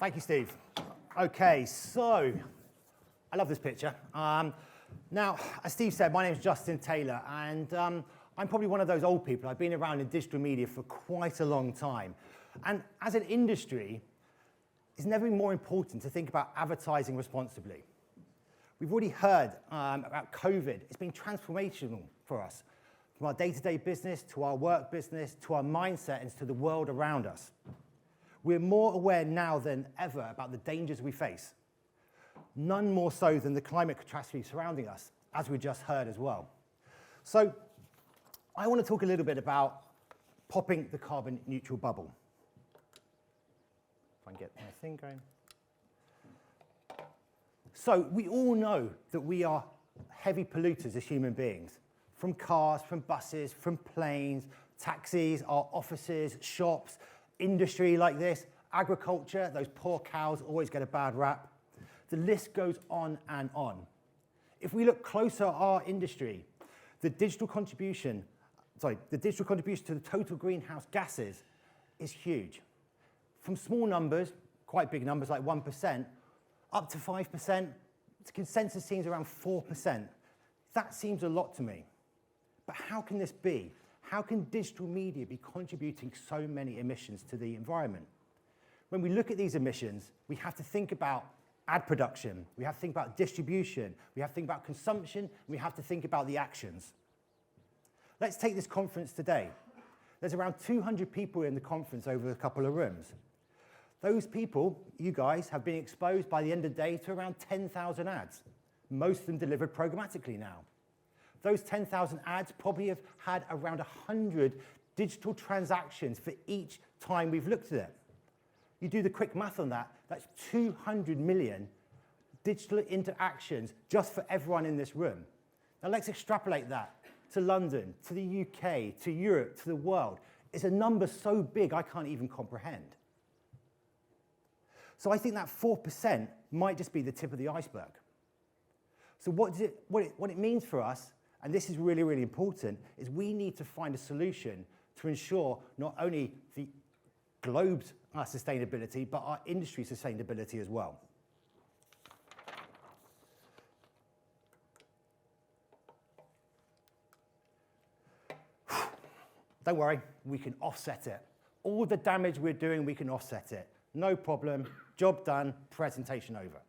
Thank you, Steve. Okay, so I love this picture. Now, as Steve said, my name is Justin Taylor, and I'm probably one of those old people. I've been around in digital media for quite a long time. And as an industry, it's never been more important to think about advertising responsibly. We've already heard about COVID. It's been transformational for us, from our day-to-day business, to our work business, to our mindset, and to the world around us. We're more aware now than ever about the dangers we face. None more so than the climate catastrophe surrounding us, as we just heard as well. So I want to talk a little bit about popping the carbon neutral bubble. If I can get my thing going. So we all know that we are heavy polluters as human beings, from cars, from buses, from planes, taxis, our offices, shops, industry like this, agriculture, those poor cows always get a bad rap. The list goes on and on. If we look closer at our industry, the digital contribution to the total greenhouse gases is huge. From small numbers, quite big numbers like 1%, up to 5%, the consensus seems around 4%. That seems a lot to me. But how can this be? How can digital media be contributing so many emissions to the environment? When we look at these emissions, we have to think about ad production, we have to think about distribution, we have to think about consumption, and we have to think about the actions. Let's take this conference today. There's around 200 people in the conference over a couple of rooms. Those people, you guys, have been exposed by the end of the day to around 10,000 ads, most of them delivered programmatically now. Those 10,000 ads probably have had around 100 digital transactions for each time we've looked at it. You do the quick math on that, that's 200 million digital interactions just for everyone in this room. Now let's extrapolate that to London, to the UK, to Europe, to the world. It's a number so big I can't even comprehend. So I think that 4% might just be the tip of the iceberg. So what it means for us, and this is really, really important, is we need to find a solution to ensure not only the globe's sustainability, but our industry sustainability as well. Don't worry, we can offset it. All the damage we're doing, we can offset it. No problem, job done, presentation over.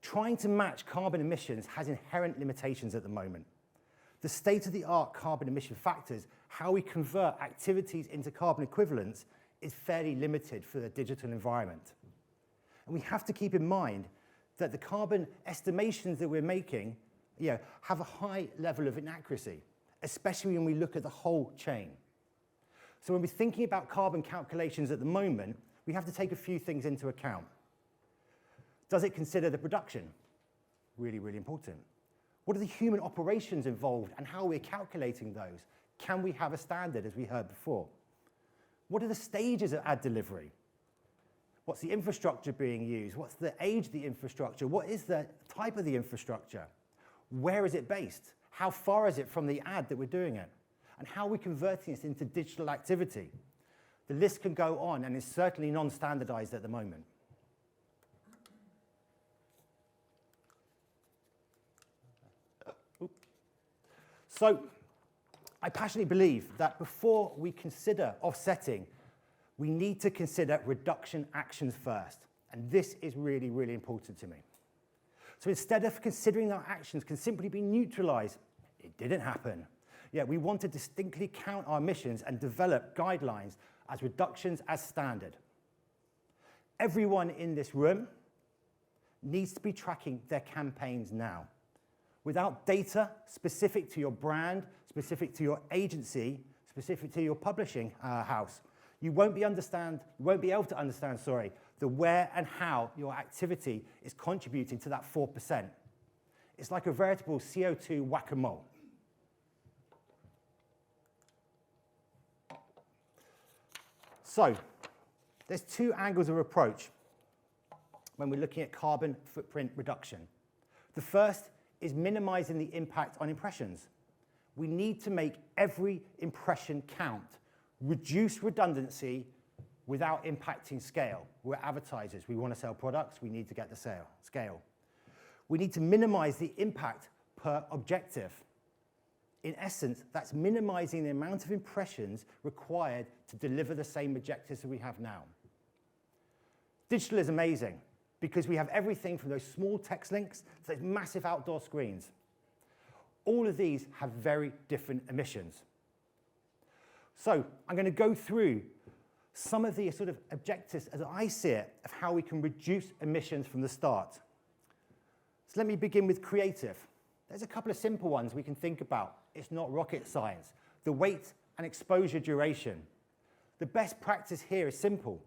Trying to match carbon emissions has inherent limitations at the moment. The state-of-the-art carbon emission factors, how we convert activities into carbon equivalents, is fairly limited for the digital environment. And we have to keep in mind that the carbon estimations that we're making have a high level of inaccuracy, especially when we look at the whole chain. So when we're thinking about carbon calculations at the moment, we have to take a few things into account. Does it consider the production? Really, really important. What are the human operations involved and how we're calculating those? Can we have a standard, as we heard before? What are the stages of ad delivery? What's the infrastructure being used? What's the age of the infrastructure? What is the type of the infrastructure? Where is it based? How far is it from the ad that we're doing it? And how are we converting this into digital activity? The list can go on and is certainly non-standardized at the moment. So I passionately believe that before we consider offsetting, we need to consider reduction actions first. And this is really, really important to me. So instead of considering our actions can simply be neutralized, it didn't happen. Yeah, we want to distinctly count our emissions and develop guidelines as reductions as standard. Everyone in this room needs to be tracking their campaigns now. Without data specific to your brand, specific to your agency, specific to your publishing house, you won't be able to understand, the where and how your activity is contributing to that 4%. It's like a veritable CO2 whack-a-mole. So, there's two angles of approach when we're looking at carbon footprint reduction. The first is minimizing the impact on impressions. We need to make every impression count, reduce redundancy, without impacting scale. We're advertisers. We want to sell products. We need to get the scale. We need to minimize the impact per objective. In essence, that's minimizing the amount of impressions required to deliver the same objectives that we have now. Digital is amazing because we have everything from those small text links to those massive outdoor screens. All of these have very different emissions. So I'm going to go through some of the sort of objectives as I see it of how we can reduce emissions from the start. So let me begin with creative. There's a couple of simple ones we can think about. It's not rocket science. The weight and exposure duration. The best practice here is simple.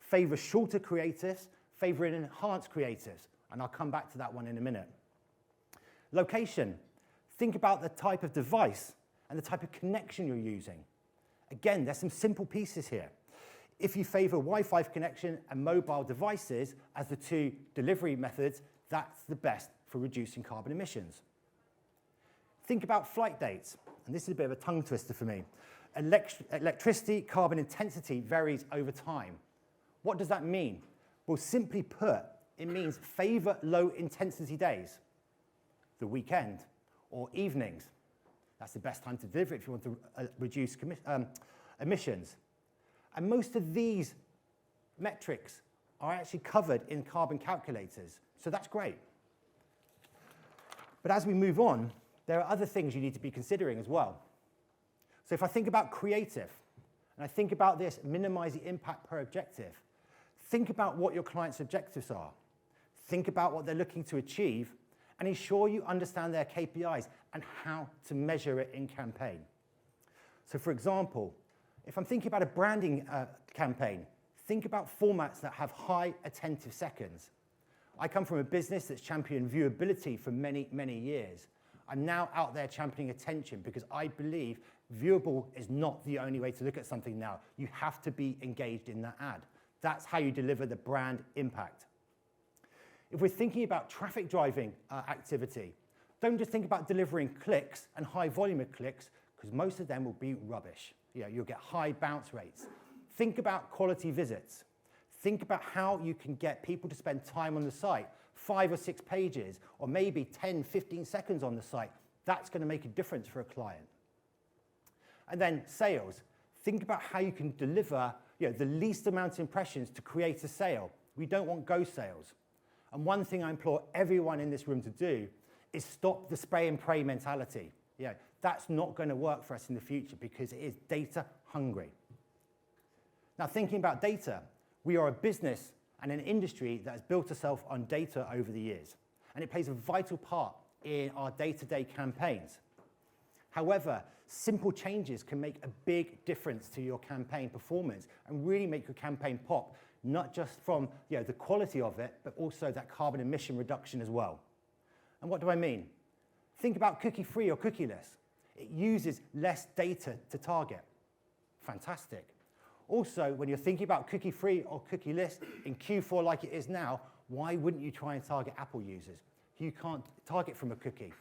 Favor shorter creatives, favor enhanced creatives. And I'll come back to that one in a minute. Location. Think about the type of device and the type of connection you're using. Again, there's some simple pieces here. If you favor Wi-Fi connection and mobile devices as the two delivery methods, that's the best for reducing carbon emissions. Think about flight dates, and this is a bit of a tongue twister for me. Electricity carbon intensity varies over time. What does that mean? Well, simply put, it means favor low intensity days, the weekend, or evenings. That's the best time to deliver it if you want to reduce emissions. And most of these metrics are actually covered in carbon calculators, so that's great. But as we move on, there are other things you need to be considering as well. So if I think about creative, and I think about this, minimize the impact per objective, think about what your client's objectives are. Think about what they're looking to achieve, and ensure you understand their KPIs and how to measure it in campaign. So for example, if I'm thinking about a branding campaign, think about formats that have high attentive seconds. I come from a business that's championed viewability for many, many years. I'm now out there championing attention because I believe viewable is not the only way to look at something now. You have to be engaged in that ad. That's how you deliver the brand impact. If we're thinking about traffic driving activity, don't just think about delivering clicks and high volume of clicks, because most of them will be rubbish. You'll get high bounce rates. Think about quality visits. Think about how you can get people to spend time on the site, 5 or 6 pages, or maybe 10, 15 seconds on the site. That's going to make a difference for a client. And then sales. Think about how you can deliver the least amount of impressions to create a sale. We don't want ghost sales. And one thing I implore everyone in this room to do is stop the spray and pray mentality. That's not going to work for us in the future because it is data hungry. Now, thinking about data, we are a business and an industry that has built itself on data over the years, and it plays a vital part in our day-to-day campaigns. However, simple changes can make a big difference to your campaign performance and really make your campaign pop, not just from the quality of it, but also that carbon emission reduction as well. And what do I mean? Think about cookie-free or cookieless. It uses less data to target. Fantastic. Also, when you're thinking about cookie-free or cookieless in Q4 like it is now, why wouldn't you try and target Apple users? You can't target from a cookie.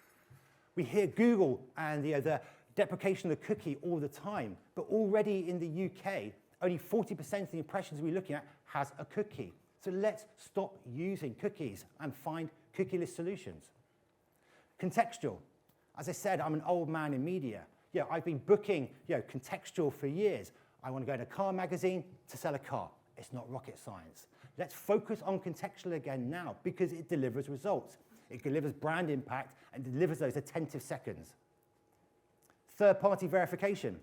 We hear Google and the deprecation of the cookie all the time, but already in the UK, only 40% of the impressions we're looking at has a cookie. So let's stop using cookies and find cookieless solutions. Contextual. As I said, I'm an old man in media. I've been booking contextual for years. I want to go to a car magazine to sell a car. It's not rocket science. Let's focus on contextual again now because it delivers results. It delivers brand impact and delivers those attentive seconds. Third-party verification.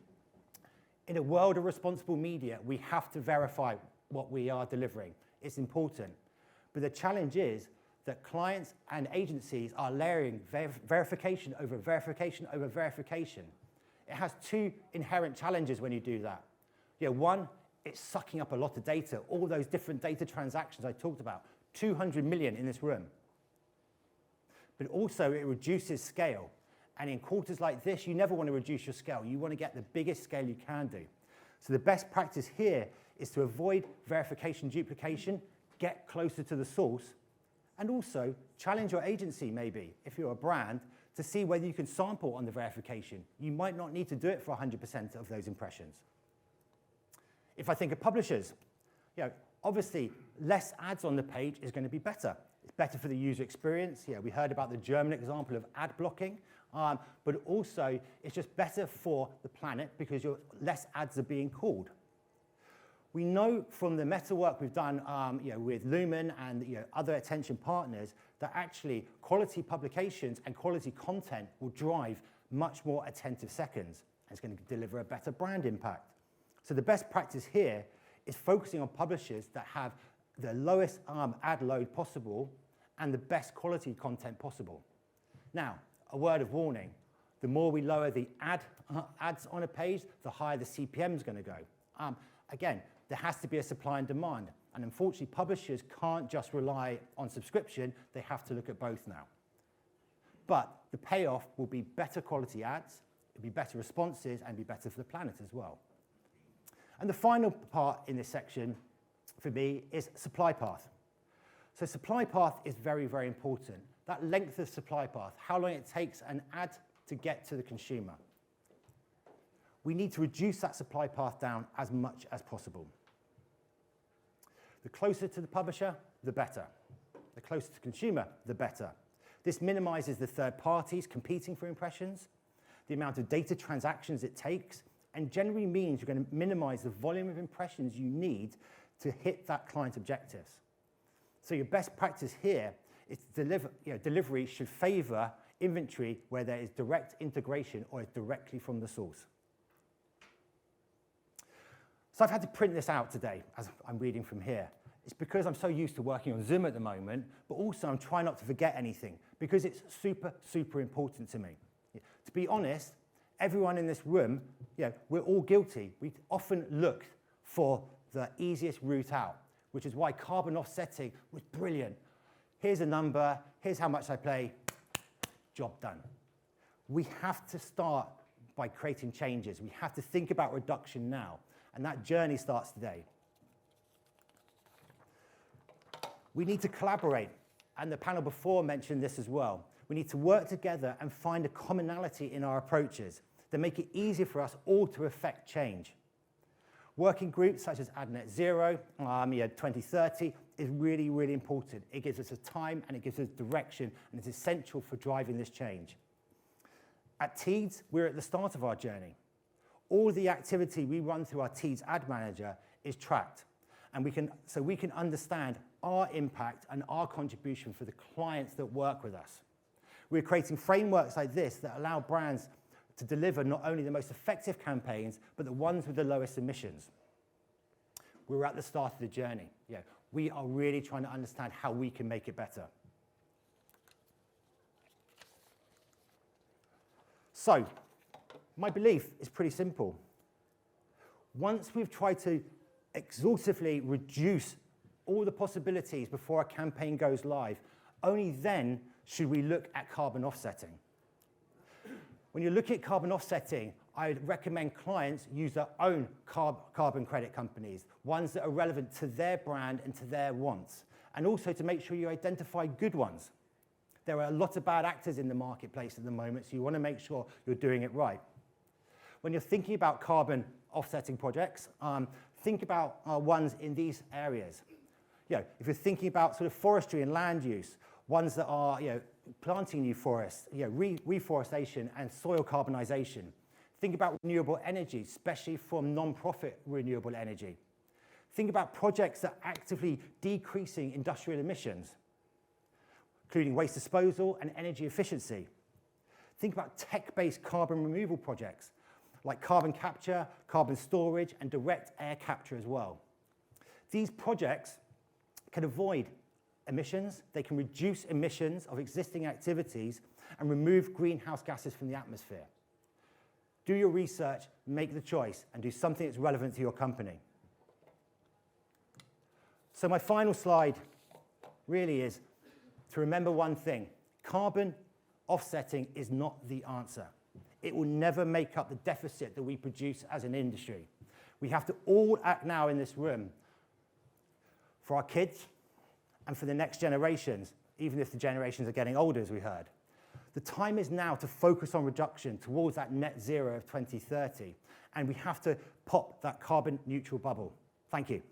In a world of responsible media, we have to verify what we are delivering. It's important. But the challenge is that clients and agencies are layering verification over verification over verification. It has 2 inherent challenges when you do that. One, it's sucking up a lot of data, all those different data transactions I talked about, 200 million in this room. But also it reduces scale. And in quarters like this, you never want to reduce your scale. You want to get the biggest scale you can do. So the best practice here is to avoid verification duplication, get closer to the source, and also challenge your agency maybe, if you're a brand, to see whether you can sample on the verification. You might not need to do it for 100% of those impressions. If I think of publishers, Obviously, less ads on the page is going to be better. It's better for the user experience. We heard about the German example of ad blocking, but also it's just better for the planet because less ads are being called. We know from the meta work we've done with Lumen and other attention partners that actually quality publications and quality content will drive much more attentive seconds, and it's going to deliver a better brand impact. So the best practice here is focusing on publishers that have the lowest ad load possible and the best quality content possible. Now, a word of warning, the more we lower the ads on a page, the higher the CPM is going to go. Again, there has to be a supply and demand, and unfortunately publishers can't just rely on subscription, they have to look at both now. But the payoff will be better quality ads, it'll be better responses, and be better for the planet as well. And the final part in this section for me is supply path. So supply path is very, very important. That length of supply path, how long it takes an ad to get to the consumer. We need to reduce that supply path down as much as possible. The closer to the publisher, the better. The closer to the consumer, the better. This minimizes the third parties competing for impressions, the amount of data transactions it takes, and generally means you're going to minimize the volume of impressions you need to hit that client objectives. So your best practice here is delivery should favor inventory where there is direct integration or is directly from the source. So I've had to print this out today as I'm reading from here. It's because I'm so used to working on Zoom at the moment, but also I'm trying not to forget anything because it's super, super important to me. To be honest, everyone in this room, we're all guilty. We often look for the easiest route out, which is why carbon offsetting was brilliant. Here's a number, here's how much I pay, job done. We have to start by creating changes. We have to think about reduction now, and that journey starts today. We need to collaborate, and the panel before mentioned this as well. We need to work together and find a commonality in our approaches that make it easier for us all to affect change. Working groups such as AdNet Zero, 2030 is really, really important. It gives us a time and it gives us direction, and it's essential for driving this change. At Teads, we're at the start of our journey. All the activity we run through our Teads Ad Manager is tracked, and we can understand our impact and our contribution for the clients that work with us. We're creating frameworks like this that allow brands to deliver not only the most effective campaigns, but the ones with the lowest emissions. We're at the start of the journey. We are really trying to understand how we can make it better. So, my belief is pretty simple. Once we've tried to exhaustively reduce all the possibilities before a campaign goes live, only then should we look at carbon offsetting. When you're looking at carbon offsetting, I'd recommend clients use their own carbon credit companies, ones that are relevant to their brand and to their wants, and also to make sure you identify good ones. There are a lot of bad actors in the marketplace at the moment, so you want to make sure you're doing it right. When you're thinking about carbon offsetting projects, think about ones in these areas. If you're thinking about sort of forestry and land use, ones that are planting new forests, reforestation and soil carbonization. Think about renewable energy, especially from non-profit renewable energy. Think about projects that are actively decreasing industrial emissions, including waste disposal and energy efficiency. Think about tech-based carbon removal projects, like carbon capture, carbon storage, and direct air capture as well. These projects can avoid emissions, they can reduce emissions of existing activities and remove greenhouse gases from the atmosphere. Do your research, make the choice, and do something that's relevant to your company. So my final slide really is to remember one thing. Carbon offsetting is not the answer. It will never make up the deficit that we produce as an industry. We have to all act now in this room for our kids and for the next generations, even if the generations are getting older, as we heard. The time is now to focus on reduction towards that net zero of 2030, and we have to pop that carbon neutral bubble. Thank you.